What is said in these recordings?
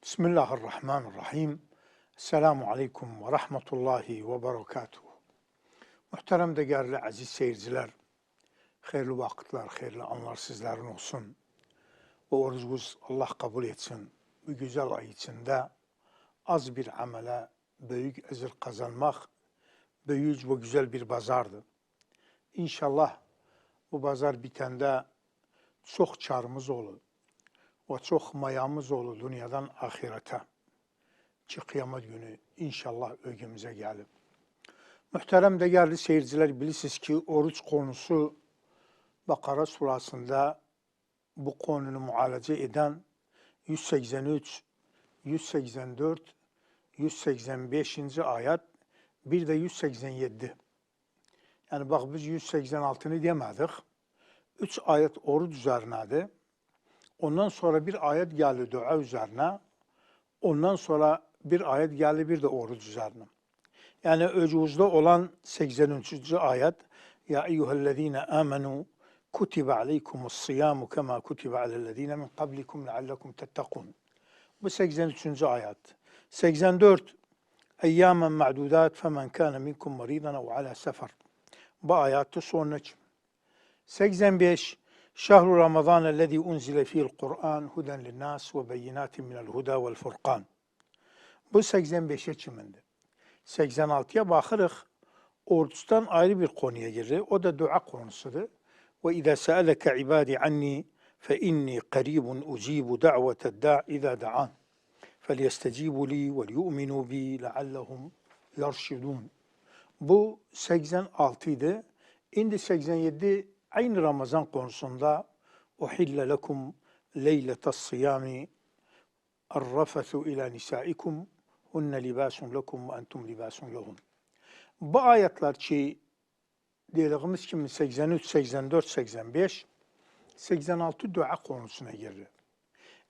Bismillahirrahmanirrahim. Selamun aleyküm ve rahmetullahi ve berekatuhu. Muhterem değerli aziz seyirciler, hayırlı vakitler, hayırlı anlar sizlerin olsun. Ve orucunuz Allah kabul etsin. Bu güzel ay içinde az bir amele büyük ecir kazanmak büyük ve güzel bir pazardır. İnşallah bu pazar bitende çok çarımız olur ve çok mayamız olur dünyadan ahirete. Ki kıyamet günü inşallah ögümüze gelip. Muhterem değerli seyirciler, bilirsiniz ki oruç konusu Bakara surasında bu konunu mualace eden 183, 184, 185. ayet, bir de 187. Yani bak biz 186'ını demedik. 3 ayet oruç üzerinedir. Ondan sonra bir ayet geldi dua üzerine. Ondan sonra bir ayet geldi bir de oruç üzerine. Yani öcüzde olan 83. ayet. Ya eyyühellezine amenu kutibe aleykumus siyamu kema kutibe alellezine min qablikum leallekum tettekun. Bu 83. ayet. 84. Eyyamen ma'dudat femen kâne minkum maridan ev ala sefer. Bu ayette sonraki. 85. Şehru Ramazan ellezî unzile fîl Kur'an huden linnâs ve beyinâtin minel huda vel furqan. Bu 85'e kimindi. 86'ya bakırıq, oruçtan ayrı bir konuya girir. O da dua konusudur. Ve izâ se'eleke ibâdi anni fe inni qarîbun ucibu da'veted da' izâ da'an. فَلْيَسْتَجِيبُوا لِي وَلْيُؤْمِنُوا بِي لَعَلَّهُمْ يَرْشِدُونَ. Bu 86 idi. Şimdi 87 aynı Ramazan konusunda اُحِلَّ لَكُمْ لَيْلَةَ الصِّيَامِ الرَّفَثُ إِلَى نِسَائِكُمْ هُنَّ لِبَاسٌ لَكُمْ وَأَنْتُمْ لِبَاسٌ لَهُنْ. Bu ayetler ki dediğimiz gibi 83, 84, 85, 86 dua konusuna girir.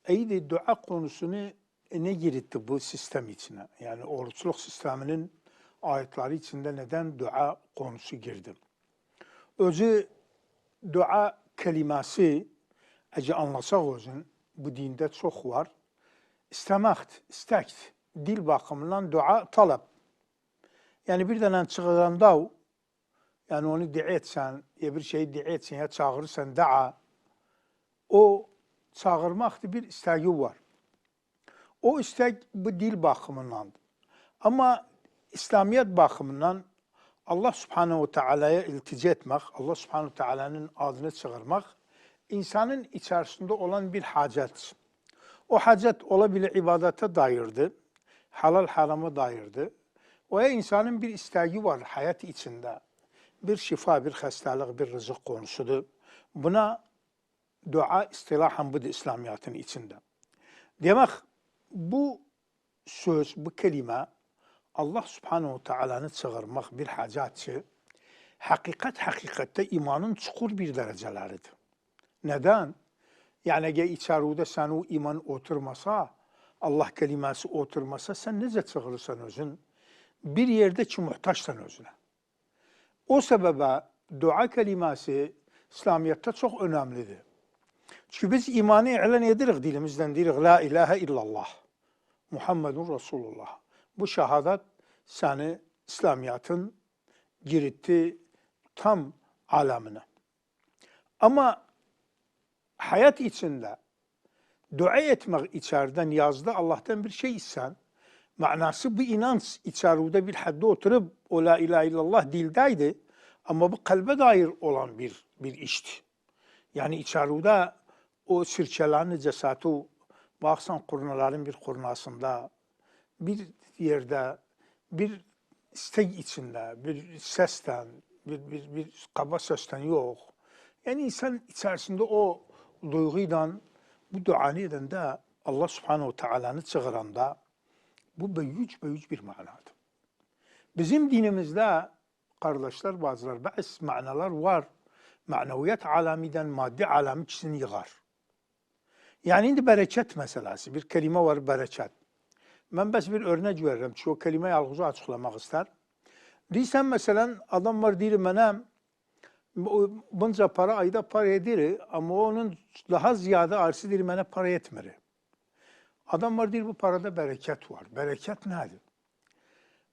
İyi dua konusunu ne girdi bu sistem içine? Yani oruçluk sisteminin ayetleri içinde neden dua konusu girdi? Özü dua kelimesi, ece anlasak özün, bu dinde çok var. İstemek, istek, dil bakımından dua talep. Yani bir denen çığıranda, yani onu dua etsen, ya bir şeyi dua etsen, ya çağırırsan dua, o çağırmakta bir isteği var. O istek bu dil bakımındandır. Ama İslamiyet bakımından Allah Subhanahu ve Teala'ya iltica etmek, Allah Subhanahu ve Teala'nın adını çağırmak, insanın içerisinde olan bir hacet. O hacet olabilir ibadete dairdir, halal harama dairdir. Veya insanın bir isteği var hayat içinde. Bir şifa, bir hastalık, bir rızık konusudur. Buna dua istilahen budur İslamiyet'in içinde. Demek bu söz, bu kelime Allah Subhanahu ve Teala'nı çağırmak bir hacatçı, hakikatte imanın çukur bir dereceleridir. Neden? Yani eğer içeride sen o iman oturmasa, Allah kelimesi oturmasa sen nece çağırırsan özün? Bir yerde ki muhtaçsan özüne. O sebebe dua kelimesi İslamiyet'te çok önemlidir. Çünkü biz imanı ilan edirik dilimizden, dirik la ilahe illallah, Muhammedun Resulullah. Bu şehadet seni İslamiyet'in giritti tam alemine. Ama hayat içinde dua etmek içeriden yazdı Allah'tan bir şey isen, manası bu inanç içeride bir hadde oturup o la ilahe illallah dildeydi ama bu kalbe dair olan bir işti. Yani içeride o sirkelerin necesatı, baksan kurnaların bir kurnasında, bir yerde, bir istek içinde, bir sesten, bir kaba sesten yok. Yani insan içerisinde o duyguyla bu duanı edende Allah Subhanahu Teala'nı çağıranda bu büyük bir manadır. Bizim dinimizde kardeşler bazıları bazı manalar var. Maneviyat alemiden maddi alemi kişisini yıkar. Yani şimdi bereket meselesi. Bir kelime var bereket. Ben bes bir örnek veririm. Şu kelimeyi algıza açıklamak ister. Değilsen mesela adam var diyor bana bunca para ayda para edir ama onun daha ziyade arsı diyor bana para etmir. Adam var deyir, bu parada bereket var. Bereket nedir?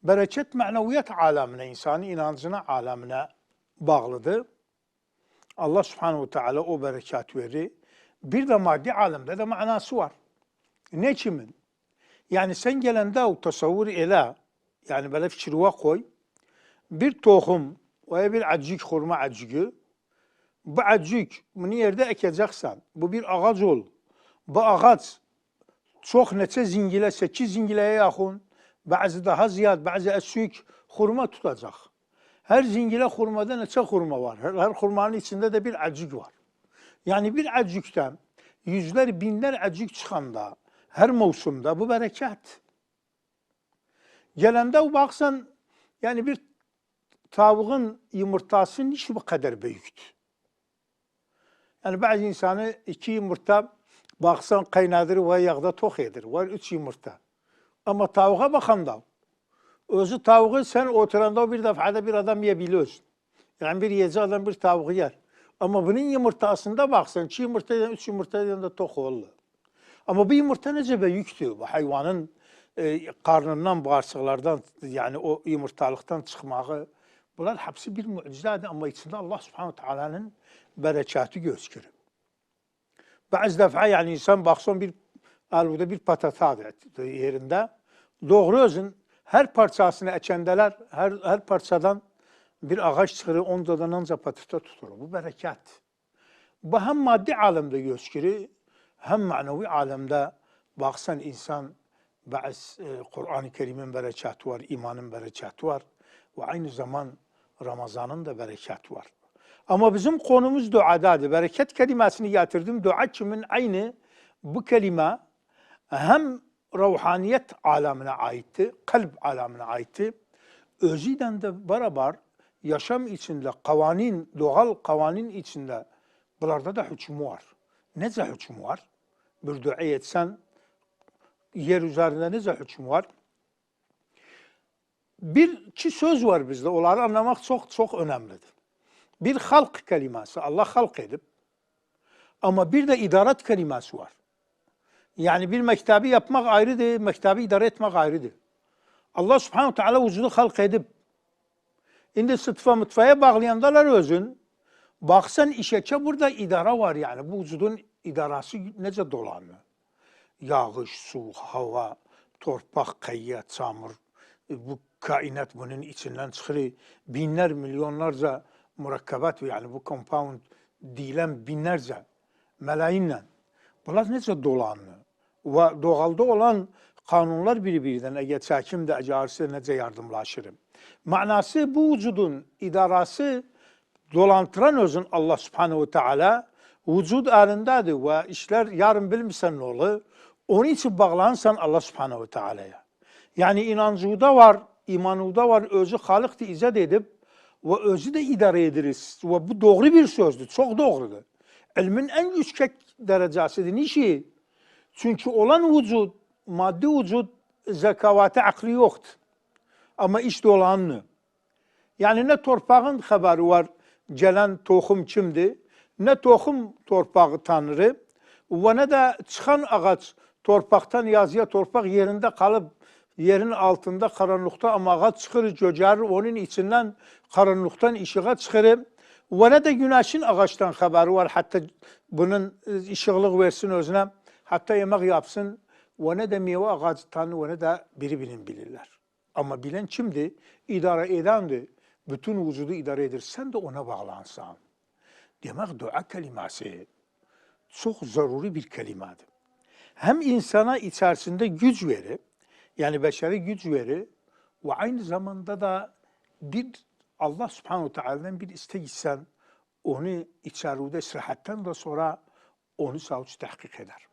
Bereket mənəviyyat aləminə, insani inancına aləminə bağlıdır. Allah subhanahu teala o berekat verir. Bir de maddi alemde de manası var. Ne kimin? Yani sen gelende o tasavvur ele, yani böyle fikirve koy. Bir tohum veya bir acık, hurma acığı. Bu acık bunu yerde ekeceksen, bu bir ağaç ol. Bu ağaç çok neçe zingile, 8 zingileye yakın, bazı daha ziyad, bazı esük hurma tutacak. Her zingile hurmada neçe hurma var. Her hurmanın içinde de bir acık var. Yani bir acıktan yüzler, binler acık çıkanda, her mevsimde bu bereket. Gelende baksan, yani bir tavuğun yumurtası niçin bu kadar büyüktü? Yani bazı insanı 2 yumurta baksan kaynadır ve yağda tok edir. Var 3 yumurta. Ama tavuğa bakanda, özü tavuğu sen oturanda bir defada bir adam yiyebiliyorsun. Yani bir yiyeceği adam bir tavuğu yer. Ama bunun yumurtasında baksan 2 yumurtadan 3 yumurtadan da tok olur. Ama bu yumurta nece büyüktür. Bu hayvanın karnından, bağırsaklardan, yani o yumurtalıktan çıkmağı. Bunlar hepsi bir mucizedir ama içinde Allah subhanahu teala'nın berekatı gözükür. Bazı defa yani insan baksan bir aluda bir patata yerinde doğru özün her parçasını eçendeler, her parçadan bir ağaç çıkırır, ondan ancak patata tutur. Bu bereket. Bu hem maddi alemde gözükür, hem manevi alemde baksan insan Kur'an-ı Kerim'in berekatı var, imanın berekatı var ve aynı zaman Ramazan'ın da berekatı var. Ama bizim konumuz duadadır. Bereket kelimesini getirdim. Dua kimin aynı bu kelime hem ruhaniyet alemine aitti, kalp alemine aitti. Özüyle de beraber yaşam içinde, doğal kavanin içinde bunlarda da hükmü var. Nece hükmü var? Bir dua etsen yer üzerinde nece hükmü var? İki söz var bizde. Onları anlamak çok çok önemlidir. Bir halk kelimesi, Allah halk edip, ama bir de idaret kelimesi var. Yani bir mektebi yapmak ayrıdır, mektebi idare etmek ayrıdır. Allah subhanahu teala vücudu halk edip, şimdi sıtfa mutfaya bağlayandalar özün, baksan işece burada idare var yani. Bu vücudun idarası nece dolanıyor? Yağış, su, hava, torpak, kayya, çamur, bu kainat bunun içinden çıkıyor. Binler, milyonlarca murakkabat yani bu compound diyilen binlerce, melayinle. Bunlar nece dolanıyor? Ve doğalda olan kanunlar birbirinden eğer çekim de ecarisi nece yardımlaşırım. Manası bu vücudun idarası dolantıran özün Allah subhanehu teala vücud elindedir ve işler yarın bilmişsen ne olur? Onun için bağlansan Allah subhanehu teala'ya. Yani inancıda var, imanıda var, özü halıktı icat edip ve özü de idare ediriz. Ve bu doğru bir sözdür, çok doğrudur. İlmin en yüksek derecesidir. Niçin? Çünkü olan vücut, maddi vücut zekavatı aklı yoktur. Ama iş dolanlı. Yani ne torpağın haberi var, gelen tohum kimdi, ne tohum torpağı tanrı ve ne de çıkan ağaç torpaktan yazıya torpak yerinde kalıp yerin altında karanlıkta ama ağaç çıkır, göcerir, onun içinden karanlıktan ışığa çıkır. Ve ne de güneşin ağaçtan haberi var, hatta bunun ışıklık versin özüne, hatta yemek yapsın. Ve ne de meyve ağacından ve ne de birbirini bilirler. Ama bilen kimdi? İdare edendi. Bütün vücudu idare edir. Sen de ona bağlansan. Demek dua kelimesi çok zaruri bir kelimedir. Hem insana içerisinde güç verir, yani beşeri güç verir ve aynı zamanda da bir Allah subhanahu teala'dan bir istek etsen onu içeride sıhhatten de sonra onu savcı tahkik eder.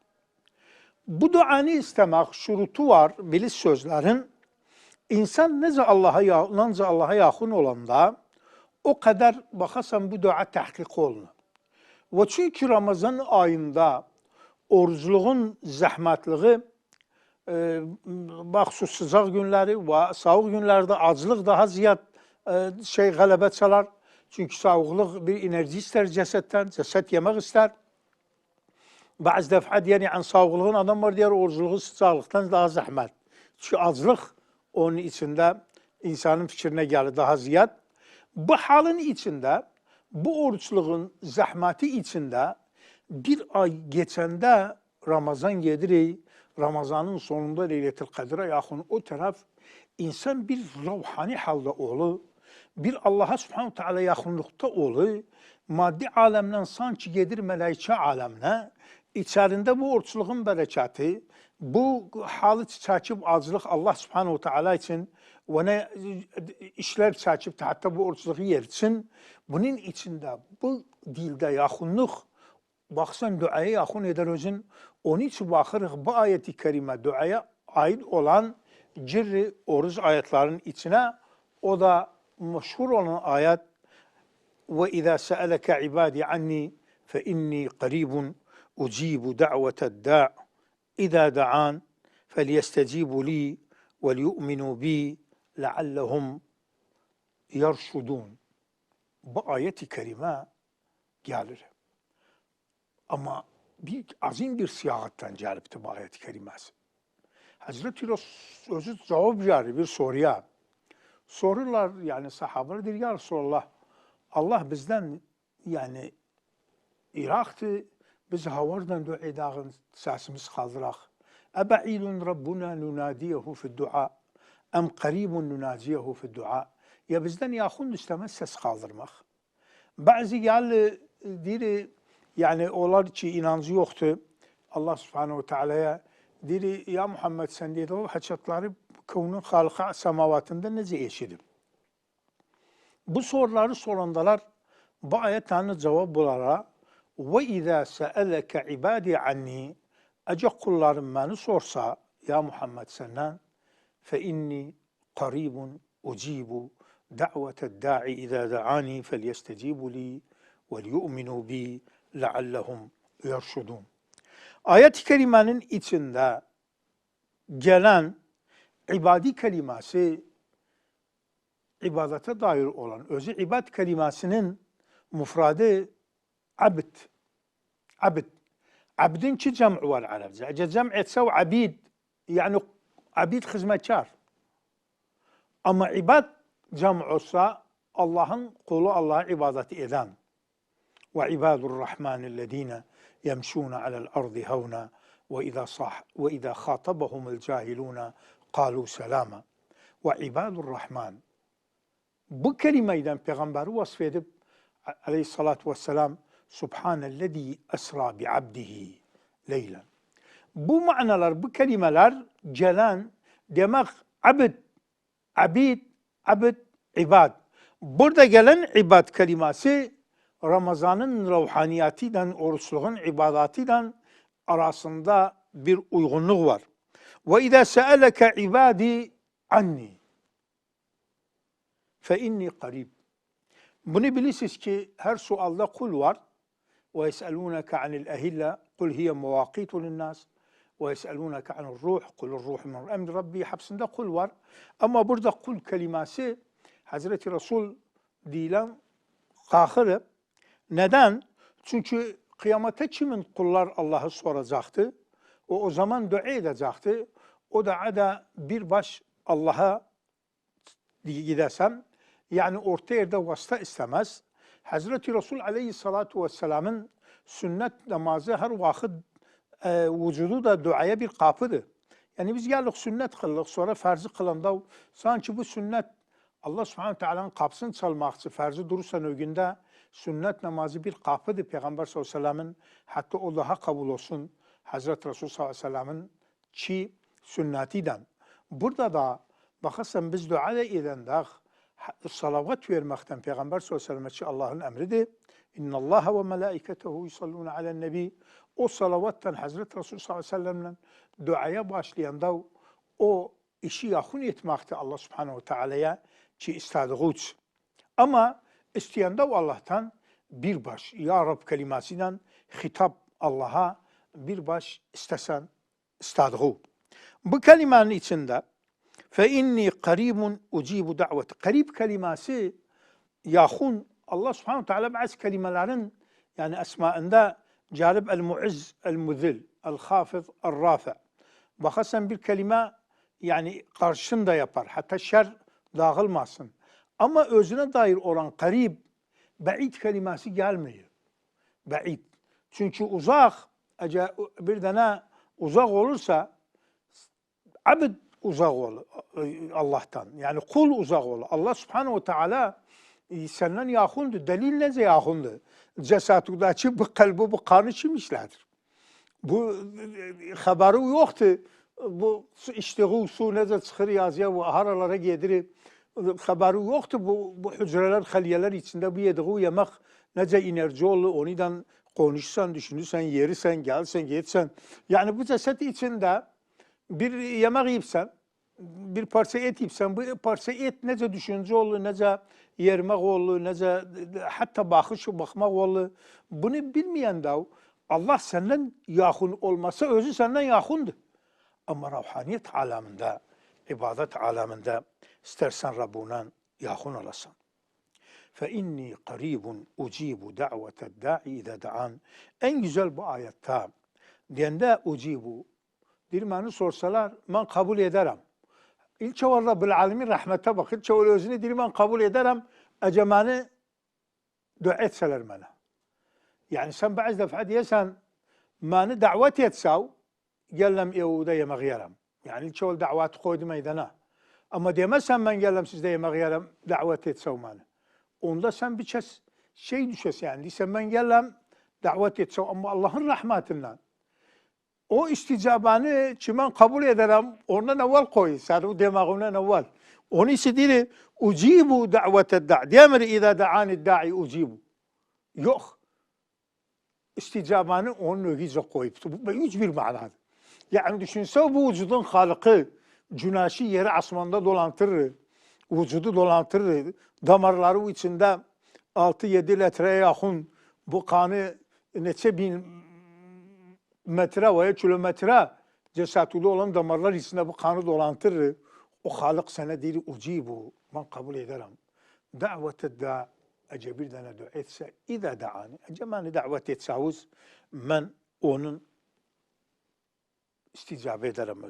Bu duanı istemek şurutu var, bilis sözlerin. İnsan nece Allah'a yakın olanda o kadar bakasan bu dua tahkik olunur. Ve çünkü Ramazan ayında orucluğun zahmetliği, baxsus sıcaq günləri və soğuk günlərdə aclıq daha ziyad qələbə çalar. Çünki soğuqluq bir enerji istər cəsəddən, cəsəd yemək istər. Bazı defa diğer yani sağlığın adam var diğer oruculuğu sağlıktan daha zahmet. Çünkü azlık onun içinde insanın fikrine gelir daha ziyad. Bu halin içinde, bu oruçluğun zahmeti içinde bir ay geçende Ramazan gelir, Ramazanın sonunda Leyletil Kadir'e yakın o taraf insan bir ruhani halde olur, bir Allah'a Subhanahu Teala yakınlıkta olur, maddi alemden sanki gelir melaike alemine, içerisinde bu oruçluğun bereketi, bu halı çekip acılık Allah Subhanahu Teala için ve ne işler çekip hatta bu oruçluğu yersin. Bunun içinde bu dilde yakınlık, baksan duaya yakın eder özün. Onun için bakırıq bu ayeti kerime duaya ait olan cirri oruç ayetlerin içine, o da meşhur olan ayet ve izâ se'eleke ibâdi anni fe inni qaribun ucibu da'veted da' izâ da'an felyestecibu li ve liyu'minu bi leallehum yerşudun. Bu ayeti kerime gelir. Ama bir azim bir siyahattan gelipti bu ayet-i kerimesi. Hazreti Resul özü cevap verir bir soruya. Sorular yani sahabeler der ya Resulallah, Allah bizden yani Irak'tı, biz havardan dua edağın sesimiz kaldıraq. Ebe'ilun Rabbuna nunadiyehu fi dua, em qaribun nunaciyehu fi dua. Ya bizden yakın istemez ses kaldırmak. Bazı geldi diri yani onlar ki inancı yoktu. Allah Subhanahu Teala'ya dedi ya Muhammed sen dedi o haçatları kavunun halka semavatında nece eşidim. Bu soruları sorandalar bu ayetten cevap bulara ve izâ se'eleke ibâdi anni ece kullarım beni sorsa ya Muhammed senden fe inni qaribun ucibu da'veted da'i izâ da'ani felyestecibu li ve liyu'minu bi leallehum yerşudun. Ayet-i kerimenin içinde gelen ibadi kelimesi ibadete dair olan özü ibad kelimesinin mufradı abd. Abd. Abdin ki cem'u var Arapça. Ece cem etsev abid. Yani abid hizmetkar. Ama ibad cem'usa Allah'ın kulu Allah'a ibadeti eden. Ve ibadur rahmanillezine yemşûne alel ardı havna ve izâ khâtabahumul cahilûne kâlû selâma. Ve ibadur rahman. Bu kelimeyden peygamberi vasfedip aleyhissalatu vesselam Subhanellezî esra bi abdihi leylen. Bu manalar, bu kelimeler gelen demek abd, abid, abd, ibad. Burada gelen ibad kelimesi Ramazan'ın ruhaniyetiyle, oruçluğun ibadetiyle arasında bir uygunluk var. Ve izâ se'eleke ibâdi anni fe inni qarib. Bunu bilirsiniz ki her sualda kul var. Ve yes'elûneke anil ehille kul hiye muvâkîtu linnâs ve yes'elûneke anil ruh kul ruh min emri rabbi hapsinde kul var. Ama burada kul kelimesi Hazreti Resul dilen kahırı. Neden? Çünkü kıyamete kimin kullar Allah'ı soracaktı? O zaman dua edecekti. O duada bir baş Allah'a gidesem, yani orta yerde vasıta istemez. Hazreti Resul aleyhissalatu vesselamın sünnet namazı her vakit vücudu da duaya bir kapıdır. Yani biz geldik sünnet kıldık, sonra farzı kılanda sanki bu sünnet Allah subhanahu teala'nın kapısını çalmak için farzı durursan o günde sünnet namazı bir kapıdır Peygamber sallallahu aleyhi ve sellem'in, hatta o daha kabul olsun Hazreti Resul sallallahu aleyhi ve sellem'in ki sünnetinden. Burada da bakarsan biz dua edende salavat vermekten Peygamber sallallahu aleyhi ve sellem'e Allah'ın emridir. İnna Allah ve melaiketehu yusallun alen nebi. O salavattan Hazreti Resul sallallahu aleyhi ve sellem'le duaya başlayanda o işi yakın etmekte Allah subhanahu teala'ya ki istediği için. Ama isteyende Allah'tan bir baş, Ya Rab kelimesiyle hitap Allah'a bir baş istesen istediği. Bu kelimenin içinde fe inni qaribun ucibu da'veti. Qarib kelimesi yakın Allah subhanahu teala bazı kelimelerin yani esmaında Calib el-mu'izz, el-muzil, el-hafız, el-rafi'. Bakarsan bir kelime yani karşın da yapar. Hatta şer dağılmasın. Ama özüne dair olan karib, ba'id kelimesi gelmiyor. Ba'id. Çünkü uzak, bir tane uzak olursa abd uzak olur Allah'tan. Yani kul uzak olur. Allah subhanehu ve teala senden yakındır. Delil nece yakındır? Cesadındaki bu kalbi, bu kanı çimişlerdir. Bu haberi yoktu. Bu içtiği su nece çıkır yazıya ve haralara gelir. Haberi yoktu bu hücreler, haliyeler içinde bu yediği yemek nece enerji olur. Ondan konuşsan, düşünürsen, yerisen, gelsen, gitsen. Yani bu ceset içinde bir yemek yiyipsen, bir parça et yiyipsen, bu parça et nece düşünce olur, nece yermek olur, nece hatta bakmak olur. Bunu bilmeyen de Allah senden yakın olmasa özü senden yakındır. Ama ruhaniyet aleminde, ibadet aleminde istersen Rabbuna yakın olasan. فَاِنِّي قَرِيبٌ اُجِيبُ دَعْوَةَ الدَّاعِ اِذَا دَعَانِ. En güzel bu ayette. Diyende ucibu. Dilmanı sorsalar, ben kabul ederim. İlçe var Rabbil Alemin rahmete bak. İlçe var özünü dilman kabul ederim. Ecemanı dua etseler bana. Yani sen bazı defa diyesen, bana davet etsav, gelem evde yemek yerim. Yani ilçe var davet koydu meydana. Ama demezsen ben gelem sizde yemek yerim, davet etsav bana. Onda sen bir şey düşes yani. Sen ben gelem davet etsav ama Allah'ın rahmetinden. O isticabanı çimen kabul ederim, ondan evvel koy. Sen o demağından evvel. Onun için değil, ucibu da'vete da'i. Demir İza da'ani da'i ucibu. Yok. İsticabanı onun ögize koyup. Bu hiçbir manadır. Yani düşünse bu vücudun halıkı, güneşi yeri asmanda dolantırır. Vücudu dolantırır. Damarları içinde 6-7 litreye yakın bu kanı neçe bin metre veya kilometre cesetuli olan damarlar içinde bu kanı dolantırır. O halık sana değil ucibu. Ben kabul ederim. Davet da ece bir tane dua etse İza da'ani. Ece beni davet etseniz ben onun isticabe ederim.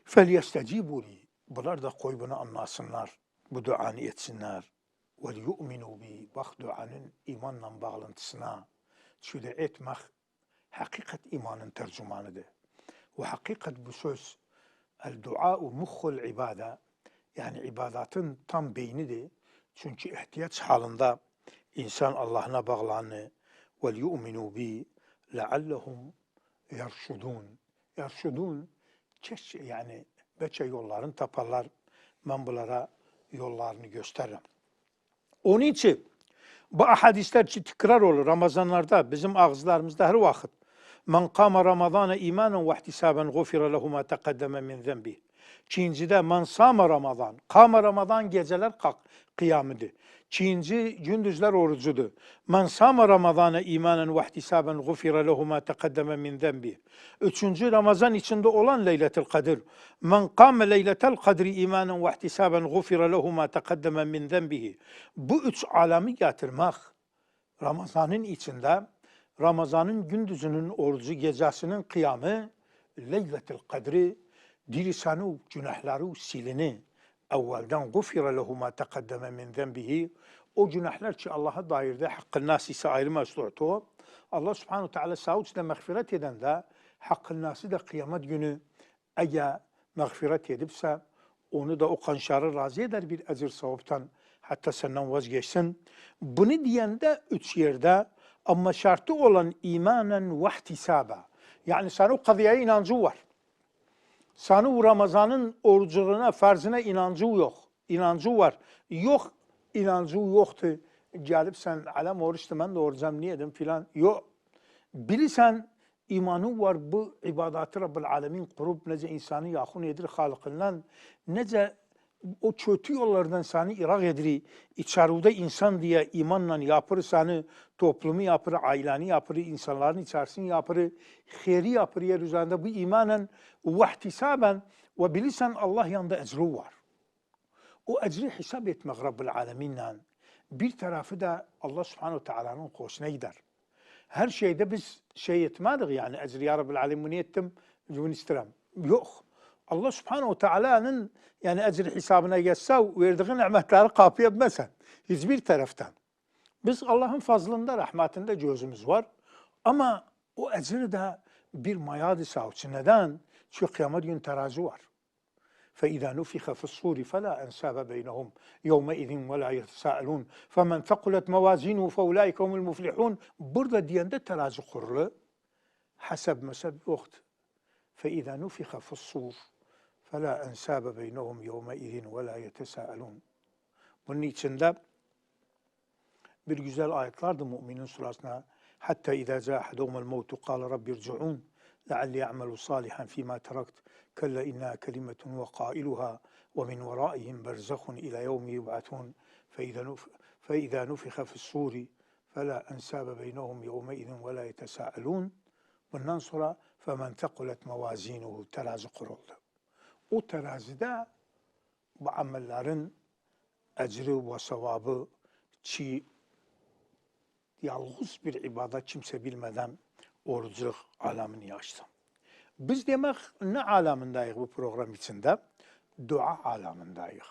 فَلْيَسْتَجِيبُوا لِي. Bunlar da koy bunu anlasınlar. Bu duanı etsinler. وَلْيُؤْمِنُوا بِي. Bak duanın imanla bağlantısına. Şöyle etmek hakikat imanın tercümanıdır. Ve hakikat bu söz el-dua'u mukhul ibade. Yani ibadatın tam beynidir. Çünkü ihtiyaç halinde insan Allah'ına bağlanır. وَلْيُؤْمِنُوا بِي لَعَلَّهُمْ يَرْشُدُونَ. Yerşudun yani beçe yollarını taparlar. Ben bunlara yollarını gösteririm. Onun için bu hadisler ki tekrar olur Ramazanlarda bizim ağızlarımızda her vakit. Men kâme Ramazâne îmânen ve ihtisâben gufira lehu mâ teqaddeme min zenbih. İkincide men sâme Ramazan. Kâme Ramazan geceler kıyamıdır. İkinci gündüzler orucudur. Men sâme Ramazâne îmânen ve ihtisâben gufira lehu mâ teqaddeme min zenbih. Üçüncü Ramazan içinde olan Leyletel Kadir. Men kâme Leyletel Kadri îmânen ve ihtisâben gufira lehu mâ teqaddeme min zenbih. Bu üç alemi getirmek Ramazan'ın içinde Ramazan'ın gündüzünün orucu gecesinin kıyamı Leyletel Kadri dirisanı günahları silini evvelden gufira lehu ma teqaddeme min zenbihi. O günahlar ki Allah'a dair de hakkın nasi ise ayrı mesu'tu. Allah subhanahu teala savuçla mağfiret eden de hakkın nasi de kıyamet günü eğer mağfiret edipse onu da o kanşarı razı eder bir ecir savuptan hatta senden vazgeçsin. Bunu diyen de üç yerde ama şartı olan imanen ve ihtisaba. Yani sana o kadıya inancı var. Sana o Ramazan'ın orucuna, farzına inancı yok. İnancı var. Yok, inancı yoktu. Gelip sen alem oruçtu, ben de orucam niyedim filan. Yok. Bilirsen imanı var bu ibadatı Rabbil Alemin kurup nece insanı yakın edir halıkından, nece o kötü yollardan seni irak edir. İçeride insan diye imanla yapır seni, toplumu yapır, aileni yapır, insanların içerisini yapır, kheri yapır yer üzerinde. Bu imanen ve ihtisaben ve bilirsen Allah yanında ecri var. O ecri hesap etmek Rabbil Alemin'le bir tarafı da Allah Subhanahu Teala'nın hoşuna gider. Her şeyde biz şey etmedik yani ecri ya Rabbil alemin ettim, bunu istirem. Yok. Allah subhanehu ve teala'nın yani ecri hesabına geçse verdiği nimetleri kapayamazsan hiçbir taraftan. Biz Allah'ın fazlında, rahmetinde gözümüz var. Ama o ecri de bir mayadı savcı. Neden? Çünkü kıyamet günü terazi var. فإذا نفخ في الصور فلا أنساب بينهم يومئذ ولا يتساءلون فمن ثقلت موازينه فأولئك هم المفلحون. Burada diyende terazi kurulu. Hasab mesab yoktu. فإذا نفخ في الصور فلا أنساب بينهم يومئذ ولا يتساءلون. Bunun içinde bir güzel ayetlerdi Mü'minun surasına. Hatta izâ zâhedûmel mevtu kâle rabbi irci'ûn lealli a'melu sâlihan fîmâ terakt kelle innâ kelimetun ve qâiluhâ ve min verâihim berzahun ilâ yevmi yub'atûn فإذا نفخ في الصور فلا أنساب بينهم يومئذ ولا يتساءلون. Bundan sonra فَمَنْ تَقُلَتْ مَوَازِينُهُ terazi kuruldu. O terazide bu amellerin ecri ve sevabı ki yalnız bir ibadet kimse bilmeden oruculuk alemini açtı. Biz demek ne alemindeyiz bu program içinde? Dua alemindeyiz.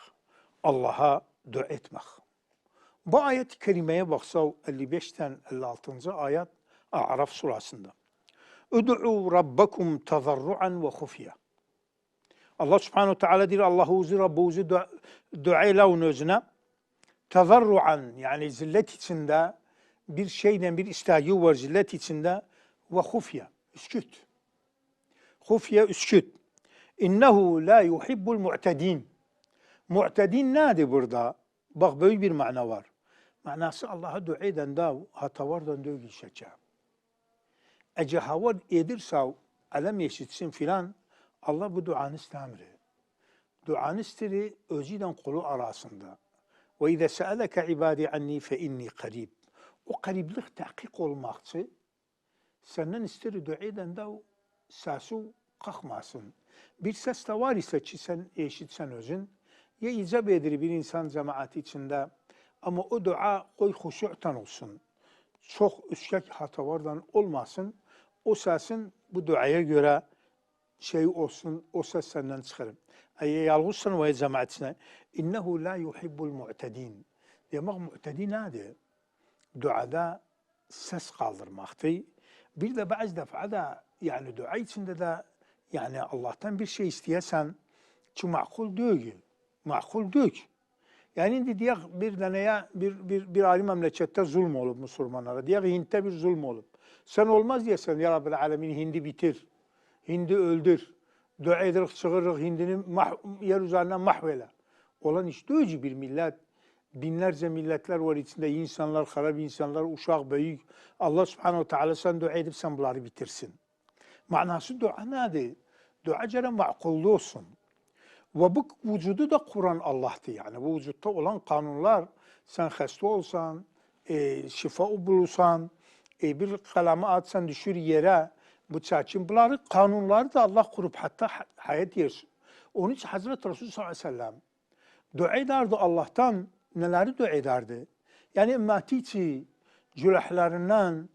Allah'a dua etmek. Bu ayet-i kerimeye baksa 55'ten 56. ayet A'raf surasında. Ud'u rabbakum tazarruan ve khufya. Allah subhanahu teala diyor Allah'uzu Rabbuzu dua ile özüne tazarruan yani zillet içinde bir şeyden bir isteği var zillet içinde ve khufya üsküt. Khufya üsküt. İnnehu la yuhibbul mu'tedin. Mu'tedin nedir burada? Bak böyle bir mana var. Manası Allah'a dua eden de hatalardan dög işeceğim. Ece hava edirse alem yeşitsin filan Allah bu duanı istemir. Duanı istiri özüyle kulu arasında. Ve izâ se'eleke ibâdi anni fe inni qarib. O qariblik tahkik olmakçı. Senden istiri dua eden de sesu kalkmasın. Bir ses de var ise ki sen eşitsen özün. Ya icap edir bir insan cemaati içinde ama o dua koy huşu'tan olsun. Çok üskek hatalardan olmasın. O sesin bu duaya göre şey olsun, o ses senden çıkarım. Eğer yalnızsan ve cemaatine innehu la yuhibbul mu'tedin. Demek mu'tedin nedir? Duada ses kaldırmaktı. Bir de bazı defada yani dua içinde de yani Allah'tan bir şey isteyesen ki makul değil. Makul değil. Yani indi diye bir deneye bir alim memlekette zulm olup Müslümanlara. Diye Hint'te bir zulm olup. Sen olmaz diyesen ya Rabbil Alemin Hind'i bitir. Hind'i öldür. Dua ederek çığırırız Hind'ini yer üzerinden mahvele. Olan iş değil bir millet. Binlerce milletler var içinde. İnsanlar, harap insanlar, uşak, büyük. Allah subhanehu teala sen dua edip sen bunları bitirsin. Manası dua nedir? Dua cere makullu olsun. Ve bu vücudu da kuran Allah'tı yani. Bu vücutta olan kanunlar sen hasta olsan, şifa bulursan, bir kalemi atsan düşür yere bu çekim. Bunları kanunları da Allah kurup hatta hayat yersin. Onun için Hazreti Resulü sallallahu aleyhi ve sellem dua ederdi Allah'tan neleri dua ederdi? Yani ümmeti için, cülahlarından,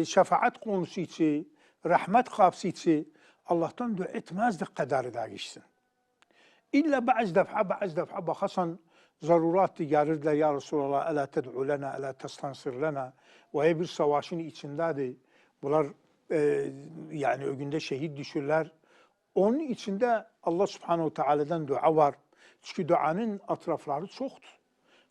şefaat konusu için, rahmet kapısı için Allah'tan dua etmezdi kadar da geçsin. İlla bazı defa bakasan zaruratı gelirdiler ya Resulallah ela ted'u lena, ela testansir lena ve bir savaşın içindeydi. Bunlar yani o günde şehit düşürler. Onun içinde Allah subhanehu teala'dan dua var. Çünkü duanın atrafları çoktur.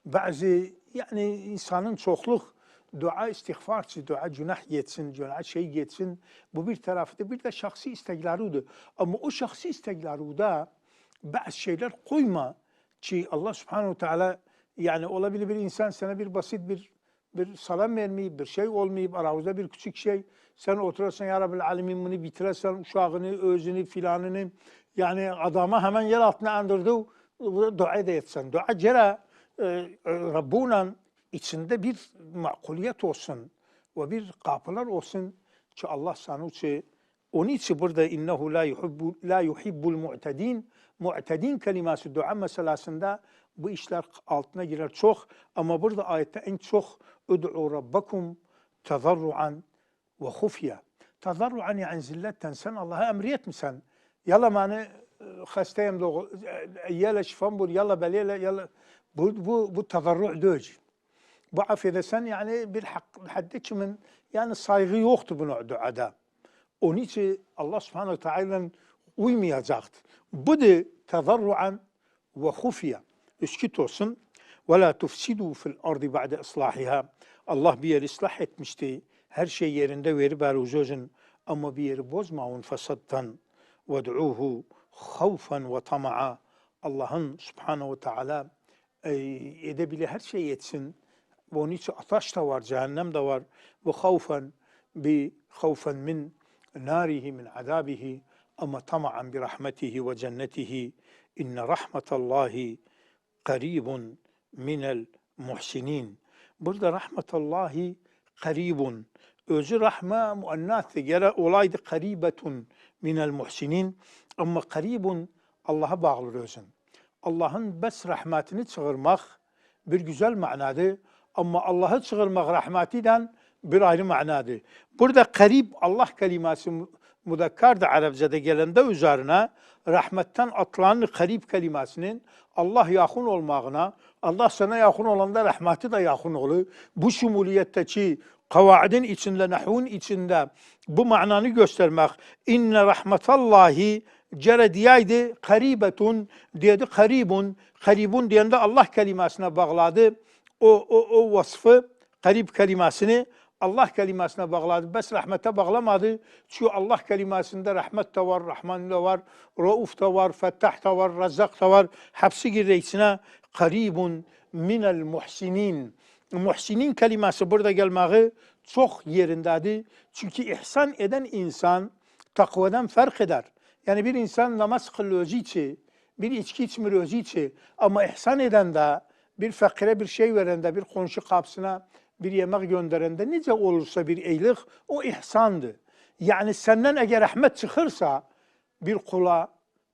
Bazı yani insanın çokluk dua istiğfar için, dua günah yetsin, günah şey yetsin. Bu bir tarafı bir de şahsi istekleridir. Ama o şahsi istekleri de bazı şeyler koyma ki Allah subhanehu teala yani olabilir bir insan sana bir basit bir salam vermeyip, bir şey olmayıp, aramızda bir küçük şey, sen oturursan ya Rabbil Alemin bunu bitirersen, uşağını, özünü, filanını, yani adama hemen yer altına andırdı, dua da etsen. Dua cere Rabbuna'nın içinde bir makuliyet olsun ve bir kapılar olsun ki Allah sana için. Onun için burada innehu la yuhibbul mu'tedin. Mu'tedin kelimesi dua meselesinde bu işler altına girer çok. Ama burada ayette en çok ud'u rabbakum tazarruan ve hufya. Tazarruan yani zilletten sen Allah'a emriyet misin? Yalla mani hastayım da yalla şifam bul, yalla beliyla, yalla bu tazarru' değil. Bu affedersen yani bir haddi kimin yani saygı yoktu buna duada. Onun için Allah subhanahu teala'nın uymayacaktı. Bu da tazarruan ve hufya. İskit olsun. Ve la tufsidu fil ardı ba'de islahiha. Allah bir yeri ıslah etmişti. Her şey yerinde verip aruzojun. Ama bir yeri bozmayın fesattan. Ved'uhu havfen ve tama'a. Allah'ın subhanahu teala edebilir her şey etsin. Ve onun için ateş de var, cehennem de var. Ve havfen min narihi, min azabihi. Ama tama'an bi rahmetihi ve cennetihi. İnne rahmetallahi qaribun minel muhsinin. Burada rahmetallahi qaribun. Özü rahme muannathı. Gere olaydı qaribetun minel muhsinin. Ama qaribun Allah'a bağlı özün. Allah'ın bes rahmetini çığırmak bir güzel manadır. Ama Allah'ı çığırmak rahmetinden bir ayrı manadır. Burada qarib Allah kelimesi mudakkarda Arapçada gelende üzerine rahmetten atılan qarib kelimesinin Allah yakın olmağına, Allah sana yakın olanda rahmeti de yakın olur. Bu şumuliyetteki kavaidin içinde, nahvun içinde bu mananı göstermek. İnne rahmetallahi cere diyeydi, qaribetun diyedi, qaribun. Qaribun diyende Allah kelimesine bağladı. O vasfı, qarib kelimesini Allah kelimesine bağladı. Bes rahmete bağlamadı. Çünkü Allah kelimesinde rahmet de var, Rahman da var, Rauf da var, Fettah da var, Razzak da var. Hepsi girdi içine. Qaribun minel muhsinin. Muhsinin kelimesi burada gelmeyi çok yerindedir. Çünkü ihsan eden insan takvadan fark eder. Yani bir insan namaz kılıyor için, bir içki içmiyor için ama ihsan eden de bir fakire bir şey veren de bir komşu kapısına bir yemek gönderen de nice olursa bir iyilik o ihsandır. Yani senden eğer rahmet çıkırsa bir kula,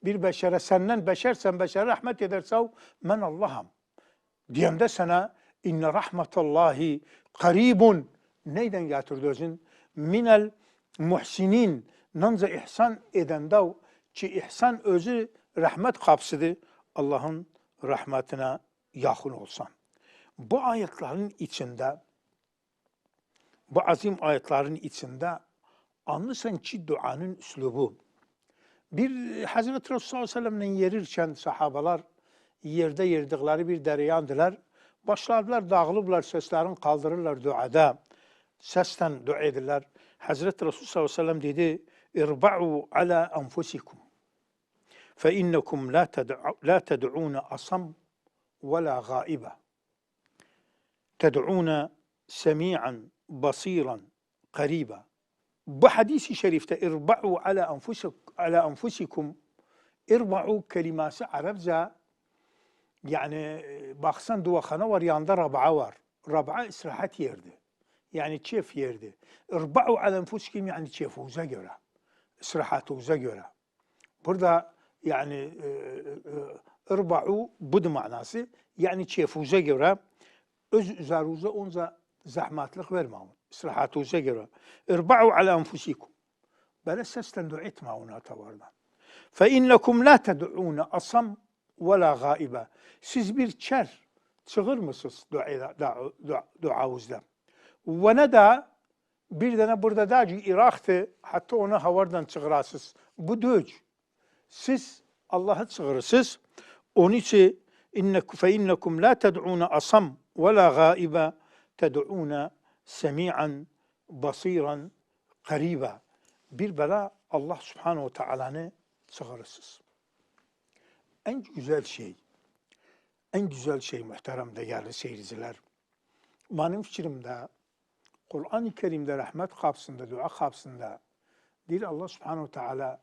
bir beşere senden beşersen beşere rahmet ederse men Allah'ım. Diyemde sana inne rahmetallahi qaribun. Neyden getirdi özün? Minel muhsinin. Nanca ihsan eden de ki ihsan özü rahmet kapsıdır. Allah'ın rahmetine yakın olsan. Bu ayetlerin içinde, bu azim ayetlerin içinde anlıyorsan ki duanın üslubu. Bir Hazreti Resulullah sallallahu aleyhi ve sellem'le yerirken sahabalar yerde yerdikleri bir dereyandılar. Başladılar, dağılıblar, seslerini kaldırırlar duada. Sesten dua edirler. Hazreti Resulullah sallallahu aleyhi ve sellem dedi, İrba'u ala enfusikum. Fe innekum la ted'une asam ve la gaiba. Ted'une semi'an basiran qariba. Bu hadisi şerifte irba'u ala enfusikum. İrba'u kelimesi Arapça yani baksan duvakhana var yanında rab'a var. Rab'a istirahat yerdi. Yani keyf yerdi. İrba'u ala enfusikum yani keyfunuza göre. İstirahatınıza göre. Burada yani irba'u bu manası yani keyfunuza göre öz üzerinize onca zahmetlik vermeyin. İstirahatınıza göre. İrba'u ala enfusikum. Böyle sesten dua etmeyin atavardan. Fe innekum la ted'une asam ve la gaibe. Siz bir çer çığır mısınız duanızda? Ve ne de bir tane burada da Irak'tı hatta onu havardan çığırasınız. Bu değil. Siz Allah'ı çığırırsınız. Onun için fe innekum la ted'une asam ve la gaibe ted'une semi'an basiran qariba. Bir bela Allah subhanahu teala'nı çağırırsınız. En güzel şey muhterem değerli seyirciler. Benim fikrimde Kur'an-ı Kerim'de rahmet kapsında, dua kapsında değil Allah subhanahu teala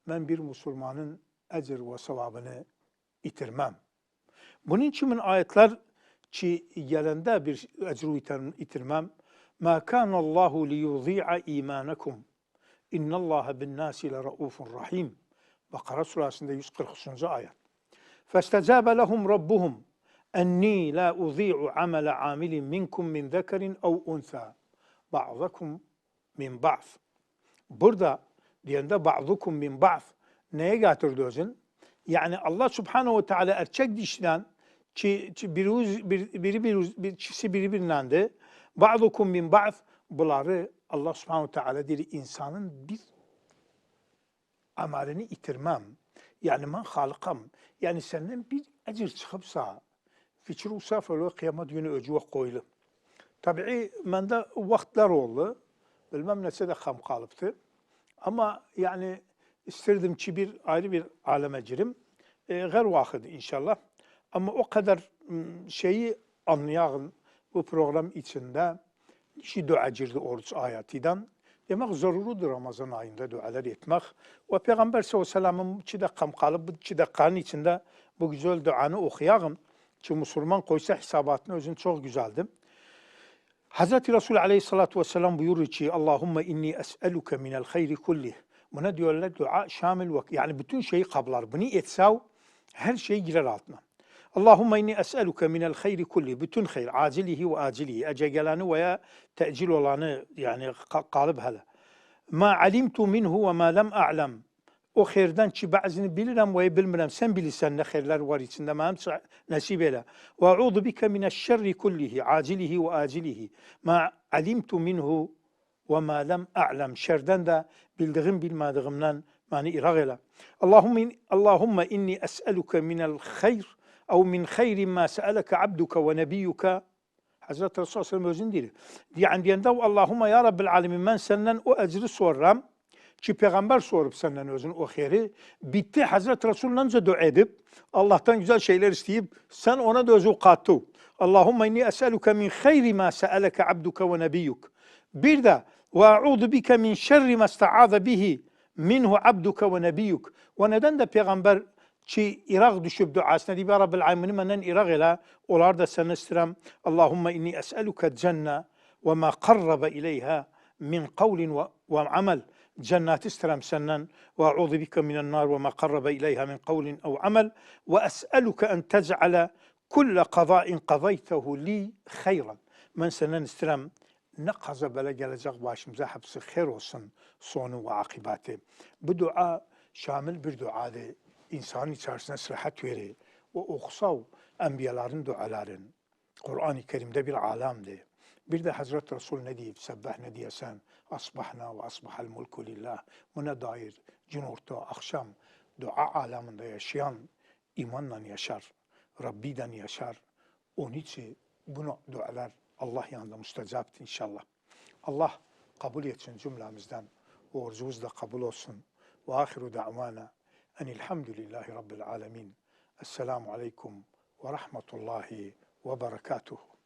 ben bir Müslümanın ecir ve sevabını itirmem. Bunun için ayetler ki gelende bir ecru itirmem. Ma kana Allahu li yudhi'a imanakum. İnnallaha bin-nasi leraufur rahim. Bakara suresinde 143. ayet. Festecabe lehum rabbuhum enni la udhi'u amele amilin minkum min zekerin ev unsa. Ba'zakum min ba'd. Burada diyende ba'dukum min ba'd neye getirdi özün? Yani Allah Subhanahu ve Teala erkek dişiden ikisi birbirinden ba'dukum min ba'd bunları Allah Subhanahu ve Teala dedi insanın bir amelini itirmem. Yani ben halıkam. Yani senden bir ecir çıkıpsa fikir usaf öyle kıyamet günü öcüve koyulu. Tabii bende vaktler oldu. Bilmem nese de kam kalıptı. Ama yani isterdim ki bir ayrı bir aleme girim. Her vakit inşallah. Ama o kadar şeyi anlayalım bu program içinde. Şi dua girdi oruç ayetinden. Demek zorunludur Ramazan ayında dualar etmek. Ve Peygamber sallallahu aleyhi ve sellem'in 2 dakikam kalıp bu 2 dakikanın içinde bu güzel duanı okuyalım. Ki Müslüman koysa hesabatını özün çok güzeldi. Hazreti Resul aleyhissalatu vesselam buyurur ki Allahümme inni es'eluke minel hayri kullih. Buna diyorlar dua şamil vak. Yani bütün şeyi kablar. Bunu etsav her şey girer altına. Allahümme inni es'eluke minel hayri kulli. Bütün hayır. Acilihi ve acilihi. Ece geleni veya tecil olanı yani kalıp hele. Ma alimtu minhu ve ma lem a'lem. O hayırdan ki bazını bilirim ve bilmirem. Sen bilirsen ne hayırlar var içinde. Ma nasip eyle. Ve a'udhu bike mineşşerri kullihi. Acilihi ve acilihi. Ma alimtu minhu ve ma lem a'lem. Şerden de bildiğim bilmediğimden mani irag eyle. Allahümme inni es'eluke minel hayr أو من خير ما سألك عبدك ونبيك Hazreti Resulullah sallallahu aleyhi ve sellem özün yani diyende Allahümme ya Rabbil alemin ben senden o ecri soram ki peygamber sorup senden özün o hayri bitti Hazreti Resulullah'ınca dua edip Allah'tan güzel şeyler isteyip sen ona da özü kattı. Allahümme inni es'eluke min hayri ma se'eleke abduka ve nebiyyuk. Bir de ve a'udhu bike min şerri ma sta'aza bihi minhu abduka ve nebiyyuk. Ve neden de peygamber ki iraq düşüp duasına diye Rabbil alemin menen iraq ile olar da sen istirem Allahümme inni es'eluke cenne ve ma qarrabe ileyha min kavlin ve amel cennet istirem senden ve a'udhu bike minen nar ve ma qarrabe ileyha min kavlin ev amel ve es'eluke en tec'ale kulle qada'in qadaytehu li hayran. Ben senden istirem ne kaza böyle gelecek başımıza hepsi hayır olsun sonu ve akibati. Bu dua şamil bir duadır. İnsanın içerisine sıhhat verir. O okusav enbiyaların duaların. Kur'an-ı Kerim'de bir alamdı. Bir de Hazreti Resul ne deyip sebbah ne diyesen asbahna ve asbahal mulku lillah. Buna dair gün orta akşam dua alamında yaşayan imanla yaşar. Rabbi'den yaşar. Onun için bunu dualar Allah yanında müstecaptır inşallah. Allah kabul etsin cümlemizden. Orucumuz da kabul olsun. Ve ahiru da'vana enilhamdülillahi rabbil alemin. Esselamu aleyküm ve rahmetullahi ve berekatuhu.